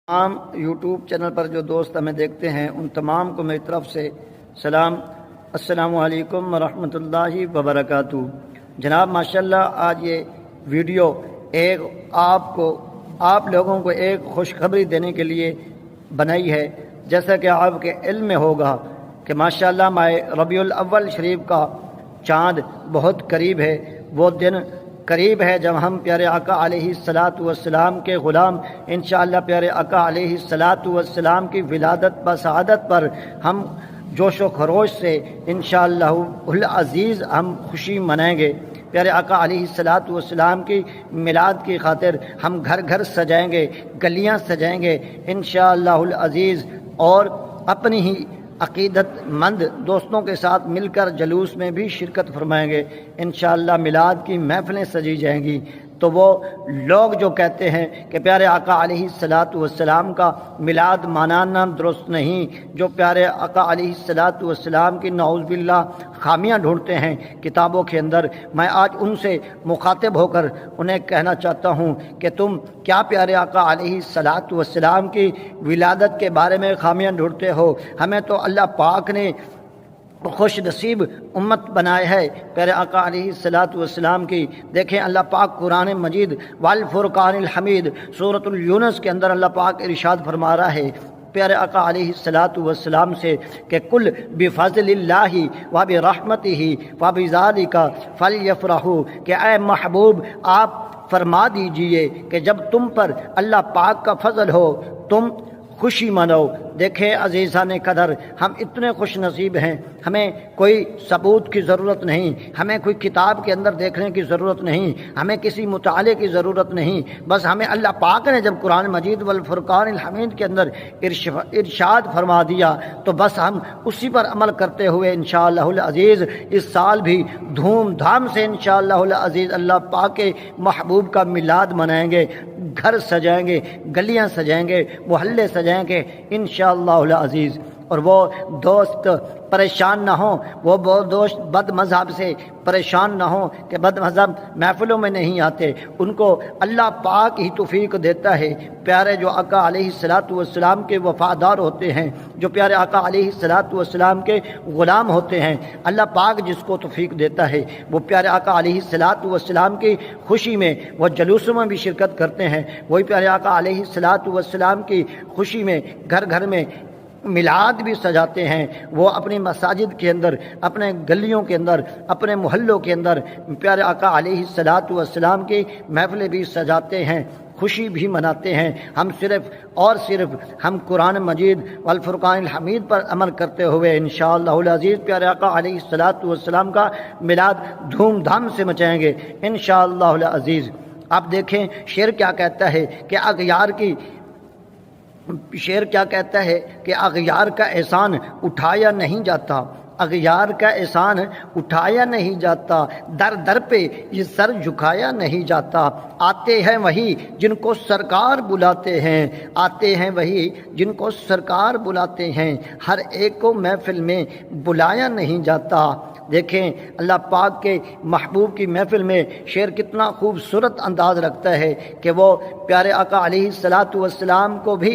تمام YouTube channel پر جو دوست ہمیں دیکھتے ہیں ان تمام کو میری طرف سے سلام، السلام علیکم ورحمۃ اللہ وبرکاتہ۔ جناب ماشاءاللہ آج یہ ویڈیو آپ لوگوں کو ایک خوشخبری دینے کے لیے بنائی ہے۔ جیسا کہ آپ کے علم میں ہوگا کہ ماشاءاللہ ماہ ربیع الاول شریف کا چاند بہت قریب ہے۔ وہ دن قریب ہے جب ہم پیارے آقا علیہ الصلاۃ والسلام کے غلام انشاءاللہ پیارے آقا علیہ الصلاۃ والسلام کی ولادت بسعادت پر ہم جوش و خروش سے انشاءاللہ العزیز ہم خوشی منائیں گے۔ پیارے آقا علیہ الصلاۃ والسلام کی میلاد کی خاطر ہم گھر گھر سجائیں گے، گلیاں سجائیں گے انشاءاللہ العزیز، اور اپنی ہی عقیدت مند دوستوں کے ساتھ مل کر جلوس میں بھی شرکت فرمائیں گے۔ انشاءاللہ میلاد کی محفلیں سجی جائیں گی۔ تو وہ لوگ جو کہتے ہیں کہ پیارے آقا علیہ الصلاۃ والسلام کا میلاد منانا درست نہیں، جو پیارے آقا علیہ الصلاۃ والسلام کی نعوذ باللہ خامیاں ڈھونڈتے ہیں کتابوں کے اندر، میں آج ان سے مخاطب ہو کر انہیں کہنا چاہتا ہوں کہ تم کیا پیارے آقا علیہ الصلاۃ والسلام کی ولادت کے بارے میں خامیاں ڈھونڈتے ہو؟ ہمیں تو اللہ پاک نے خوش نصیب امت بنائے ہے پیارے آقا علیہ الصلاۃ والسلام کی۔ دیکھیں اللہ پاک قرآن مجید والفرقان الحمید سورۃ یونس کے اندر اللہ پاک ارشاد فرما رہا ہے پیارے آقا علیہ الصلاۃ والسلام سے کہ کل بفضل اللہ وبرحمتہ فبذلک فلیفرحوا، کہ اے محبوب آپ فرما دیجئے کہ جب تم پر اللہ پاک کا فضل ہو تم خوشی مناؤ۔ دیکھیں عزیزان قدر، ہم اتنے خوش نصیب ہیں، ہمیں کوئی ثبوت کی ضرورت نہیں، ہمیں کوئی کتاب کے اندر دیکھنے کی ضرورت نہیں، ہمیں کسی مطالعے کی ضرورت نہیں، بس ہمیں اللہ پاک نے جب قرآن مجید والفرقان الحمید کے اندر ارشاد فرما دیا تو بس ہم اسی پر عمل کرتے ہوئے انشاءاللہ العزیز اس سال بھی دھوم دھام سے انشاءاللہ العزیز اللہ پاک کے محبوب کا میلاد منائیں گے، گھر سجائیں گے، گلیاں سجائیں گے، محلے سجائیں گے انشاءاللہ العزیز۔ اور وہ دوست پریشان نہ ہوں، وہ دوست بد مذہب سے پریشان نہ ہوں کہ بد مذہب محفلوں میں نہیں آتے، ان کو اللہ پاک ہی توفیق دیتا ہے۔ پیارے جو آقا علیہ الصلاۃ والسلام کے وفادار ہوتے ہیں، جو پیارے آقا علیہ الصلاۃ والسلام کے غلام ہوتے ہیں، اللہ پاک جس کو توفیق دیتا ہے وہ پیارے آقا علیہ الصلاۃ والسلام کی خوشی میں وہ جلوسوں میں بھی شرکت کرتے ہیں، وہی پیارے آقا علیہ الصلاۃ والسلام کی خوشی میں گھر گھر میں میلاد بھی سجاتے ہیں، وہ اپنی مساجد کے اندر، اپنے گلیوں کے اندر، اپنے محلوں کے اندر پیارے آقا علیہ الصلاۃ والسلام کی محفلیں بھی سجاتے ہیں، خوشی بھی مناتے ہیں۔ ہم صرف ہم قرآن مجید والفرقان الحمید پر عمل کرتے ہوئے انشاءاللہ العزیز پیارے آقا علیہ الصلاۃ والسلام کا میلاد دھوم دھام سے مچائیں گے انشاءاللہ العزیز۔ آپ دیکھیں شعر کیا کہتا ہے کہ اغیار کا احسان اٹھایا نہیں جاتا، اغیار کا احسان اٹھایا نہیں جاتا، در در پہ یہ سر جھکایا نہیں جاتا، آتے ہیں وہی جن کو سرکار بلاتے ہیں، آتے ہیں وہی جن کو سرکار بلاتے ہیں، ہر ایک کو محفل میں بلایا نہیں جاتا۔ دیکھیں اللہ پاک کے محبوب کی محفل میں شعر کتنا خوبصورت انداز رکھتا ہے کہ وہ پیارے آقا علیہ الصلاۃ والسلام کو بھی